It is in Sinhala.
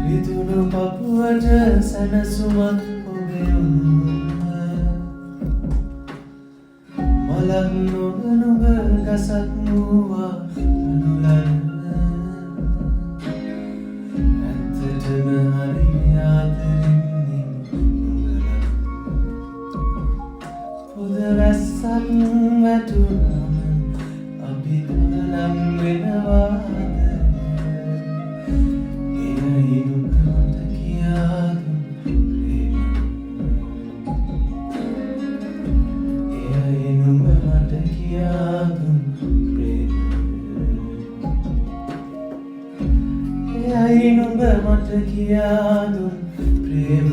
රිදුණු පපුවට සැනසුමක් ඔබේ මලක් නොබ නොබ ගසක් වූවා අනුලන්න ඇත්තටම හරි ආදරෙන්නේ නුඹලා පොද වැස්සක් වැටුනම අපි පොදනම් වෙනවාද එයයි නුඹ මට කියා දුන් ප්‍රේම එයයි නුඹ මට කියා දුන් ප්‍රේම එයයි නුඹ මට කියා දුන් ප්‍රේම